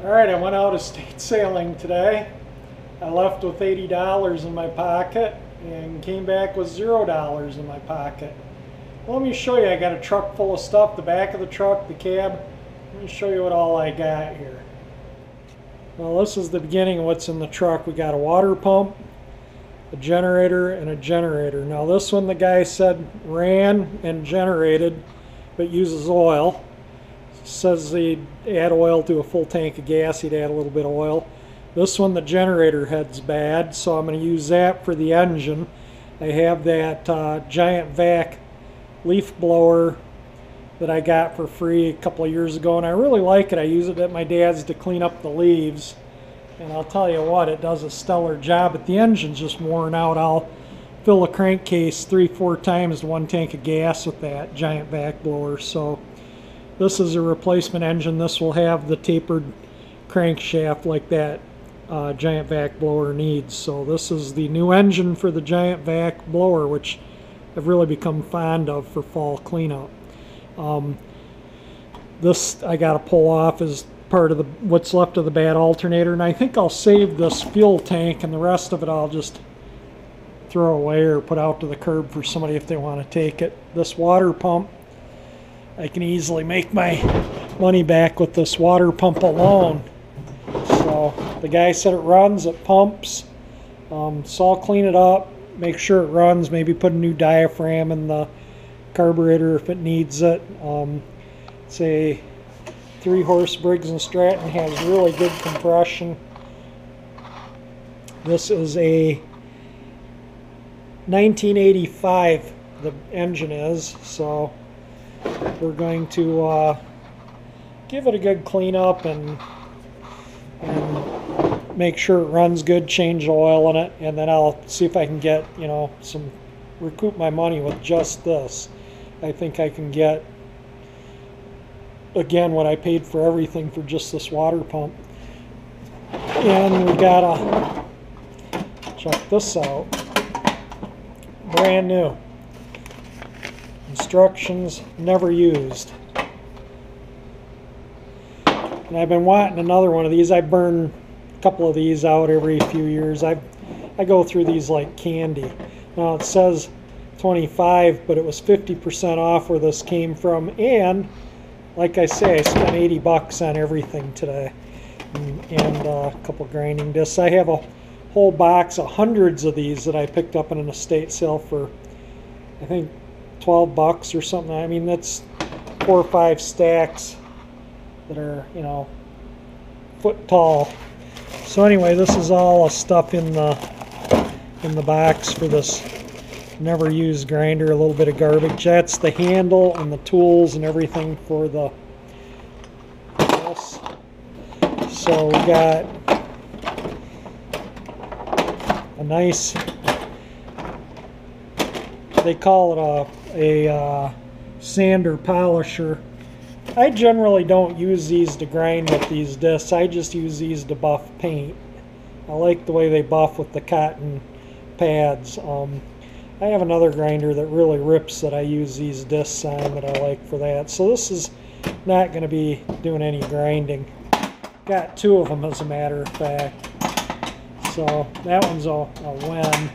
Alright, I went out estate sailing today. I left with $80 in my pocket and came back with $0 in my pocket. Well, let me show you. I got a truck full of stuff, the back of the truck, the cab. Let me show you what all I got here. Well, this is the beginning of what's in the truck. We got a water pump, a generator, and a generator. Now this one the guy said ran and generated but uses oil. Says he'd add oil to a full tank of gas, he'd add a little bit of oil. This one, the generator head's bad, so I'm going to use that for the engine. I have that giant vac leaf blower that I got for free a couple of years ago, and I really like it. I use it at my dad's to clean up the leaves, and I'll tell you what, it does a stellar job, but the engine's just worn out. I'll fill a crankcase 3-4 times to one tank of gas with that giant vac blower. So this is a replacement engine. This will have the tapered crankshaft like that giant vac blower needs. So this is the new engine for the giant vac blower, which I've really become fond of for fall cleanup. This I got to pull off as part of the what's left of the bad alternator, and I think I'll save this fuel tank, and the rest of it I'll just throw away or put out to the curb for somebody if they want to take it. This water pump, I can easily make my money back with this water pump alone. So the guy said it runs, it pumps. So I'll clean it up, make sure it runs, maybe put a new diaphragm in the carburetor if it needs it. It's a 3-horse Briggs & Stratton, has really good compression. This is a 1985, the engine is, so we're going to give it a good cleanup and make sure it runs good, change oil in it, and then I'll see if I can get, recoup my money with just this. I think I can get, again, what I paid for everything for just this water pump. And we gotta check this out. Brand new. Instructions, never used. And I've been wanting another one of these. I burn a couple of these out every few years. I go through these like candy. Now it says 25, but it was 50% off where this came from, and like I say, I spent 80 bucks on everything today, and a couple grinding discs. I have a whole box of hundreds of these that I picked up in an estate sale for, I think, 12 bucks or something. I mean, that's 4 or 5 stacks that are, foot tall. So anyway, this is all stuff in the box for this never used grinder. A little bit of garbage. That's the handle and the tools and everything for this. So we got a nice, they call it a sander polisher. I generally don't use these to grind with these discs. I just use these to buff paint. I like the way they buff with the cotton pads. I have another grinder that really rips that I use these discs on that I like for that. So this is not going to be doing any grinding. Got 2 of them as a matter of fact. So that one's a win.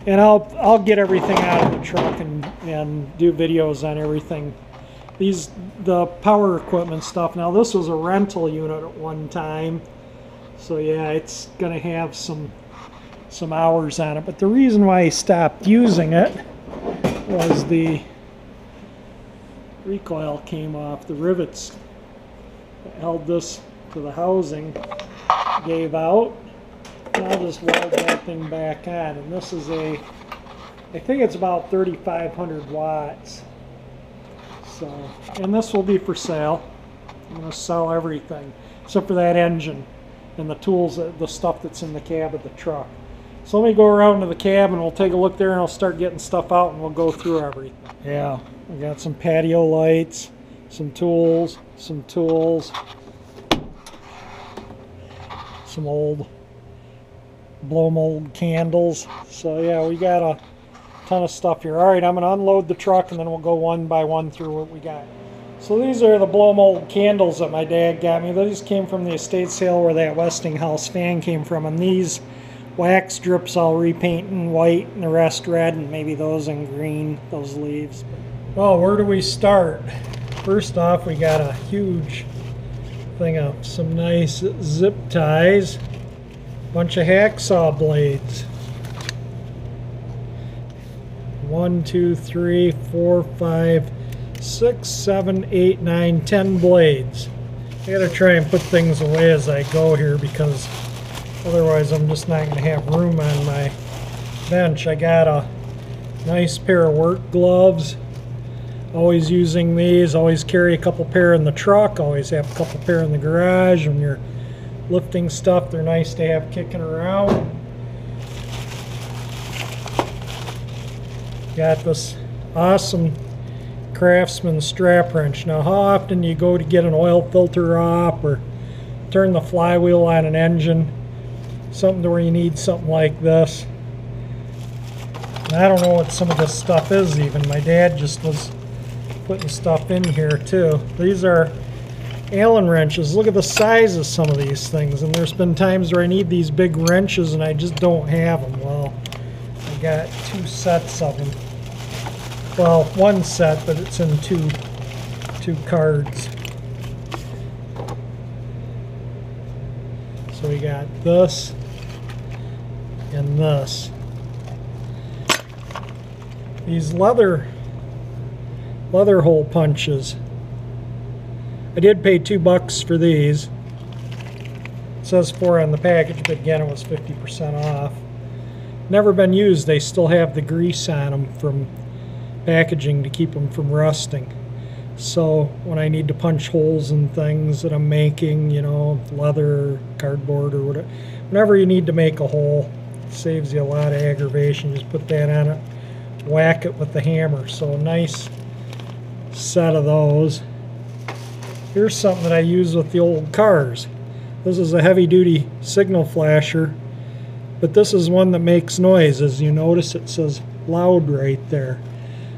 And I'll get everything out of the truck and do videos on everything. The power equipment stuff. Now this was a rental unit at one time, so yeah, it's gonna have some hours on it. But the reason why I stopped using it was the recoil came off. The rivets that held this to the housing gave out. I'll just weld that thing back on, and this is I think it's about 3,500 watts. So, and this will be for sale. I'm going to sell everything except for that engine and the tools, the stuff that's in the cab of the truck. So let me go around to the cab and we'll take a look there, and I'll start getting stuff out and we'll go through everything. Yeah, we got some patio lights, some tools, some old blow mold candles. So yeah, we got a ton of stuff here. All right, I'm going to unload the truck and then we'll go one by one through what we got. So these are the blow mold candles that my dad got me. These came from the estate sale where that Westinghouse fan came from, and these wax strips I'll repaint in white and the rest red, and maybe those in green, those leaves. Well, where do we start? First off, we got a huge thing of some nice zip ties, bunch of hacksaw blades. 1, 2, 3, 4, 5, 6, 7, 8, 9, 10 blades. I gotta try and put things away as I go here because otherwise I'm just not gonna have room on my bench. I got a nice pair of work gloves. Always using these. Always carry a couple pair in the truck. Always have a couple pair in the garage. When you're lifting stuff, they're nice to have kicking around. Got this awesome Craftsman strap wrench. Now, how often you go to get an oil filter off or turn the flywheel on an engine, something to where you need something like this. And I don't know what some of this stuff is even. My dad just was putting stuff in here too. These are Allen wrenches. Look at the size of some of these things, and there's been times where I need these big wrenches and I just don't have them. Well, I got 2 sets of them. Well, 1 set, but it's in two cards. So we got this and this. These leather hole punches. I did pay $2 for these. It says 4 on the package, but again, it was 50% off. Never been used. They still have the grease on them from packaging to keep them from rusting. So when I need to punch holes in things that I'm making, you know, leather, cardboard, or whatever, whenever you need to make a hole, it saves you a lot of aggravation. Just put that on it, whack it with the hammer. So a nice set of those. Here's something that I use with the old cars. This is a heavy-duty signal flasher, but this is one that makes noise. As you notice, it says loud right there.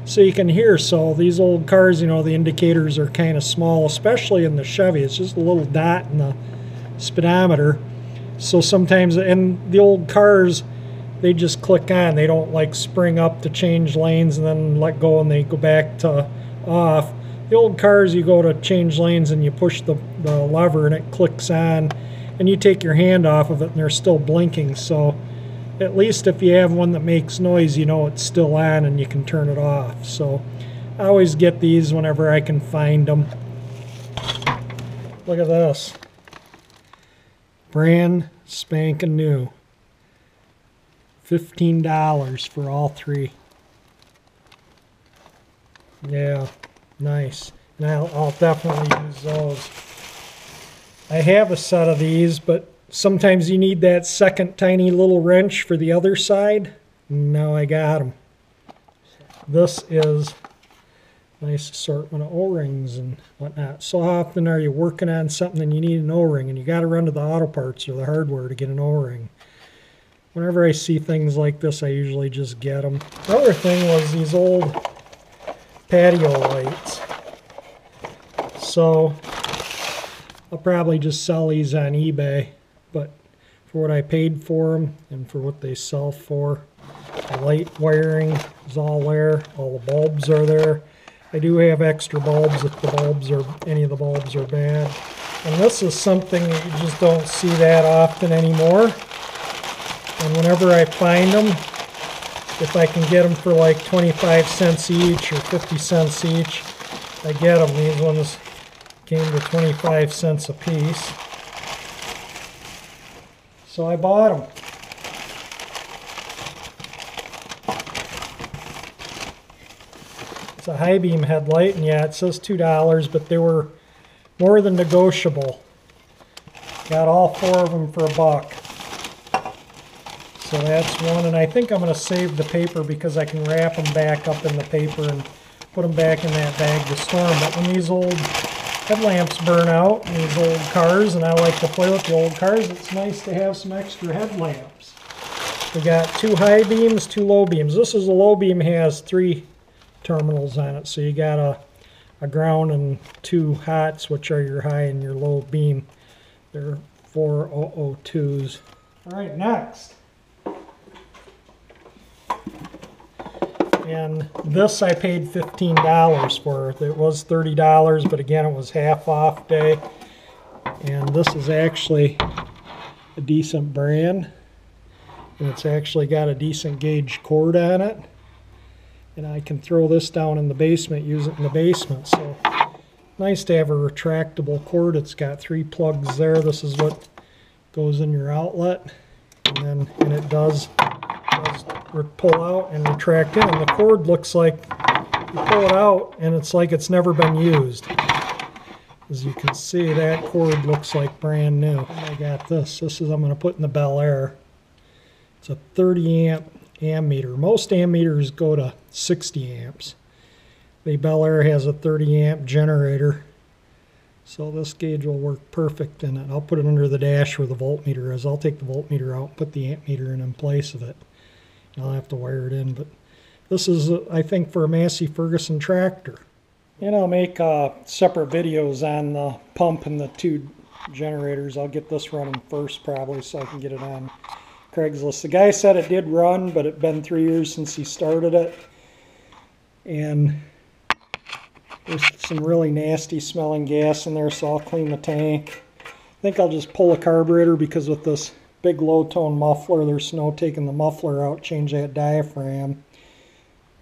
So you can hear. So these old cars, you know, the indicators are kind of small, especially in the Chevy. It's just a little dot in the speedometer. So sometimes in the old cars, they just click on. They don't like spring up to change lanes and then let go and they go back to off. The old cars, you go to change lanes and you push the lever and it clicks on, and you take your hand off of it and they're still blinking. So at least if you have one that makes noise, you know it's still on and you can turn it off. So I always get these whenever I can find them. Look at this. Brand spanking new. $15 for all 3. Yeah, nice. And I'll definitely use those. I have a set of these, but sometimes you need that second tiny little wrench for the other side. Now I got them. This is a nice assortment of o-rings and whatnot. So how often are you working on something and you need an o-ring and you got to run to the auto parts or the hardware to get an o-ring? Whenever I see things like this, I usually just get them. The other thing was these old patio lights. So I'll probably just sell these on eBay, but for what I paid for them and for what they sell for, the light wiring is all there, all the bulbs are there. I do have extra bulbs if the bulbs are, any of the bulbs are bad. And this is something that you just don't see that often anymore. And whenever I find them, if I can get them for like 25 cents each or 50 cents each, I get them. These ones came to 25 cents a piece. So I bought them. It's a high beam headlight, and yeah, it says $2, but they were more than negotiable. Got all 4 of them for $1. So that's one, and I think I'm going to save the paper because I can wrap them back up in the paper and put them back in that bag to store them. But when these old headlamps burn out in these old cars, and I like to play with the old cars, it's nice to have some extra headlamps. We got 2 high beams, 2 low beams. This is a low beam, has 3 terminals on it. So you got a a ground and 2 hots, which are your high and your low beam. They're 402s. All right, next. And this I paid $15 for. It was $30, but again, it was half off day. And this is actually a decent brand. And it's actually got a decent gauge cord on it. And I can throw this down in the basement, use it in the basement. So nice to have a retractable cord. It's got 3 plugs there. This is what goes in your outlet. And it does pull out and retract in. And the cord looks like you pull it out and it's like it's never been used. As you can see, that cord looks like brand new. And I got this. This is I'm going to put in the Bel Air. It's a 30 amp ammeter. Most ammeters go to 60 amps. The Bel Air has a 30 amp generator. So this gauge will work perfect in it. I'll put it under the dash where the voltmeter is. I'll take the voltmeter out and put the ammeter in place of it. I'll have to wire it in, but this is, I think, for a Massey Ferguson tractor. And I'll make separate videos on the pump and the 2 generators. I'll get this running first probably so I can get it on Craigslist. The guy said it did run, but it's been 3 years since he started it. And there's some really nasty smelling gas in there, so I'll clean the tank. I think I'll just pull the carburetor because with this big low tone muffler, there's snow taking the muffler out, change that diaphragm.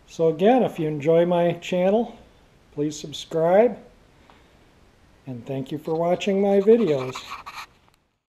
So again, if you enjoy my channel, please subscribe. And thank you for watching my videos.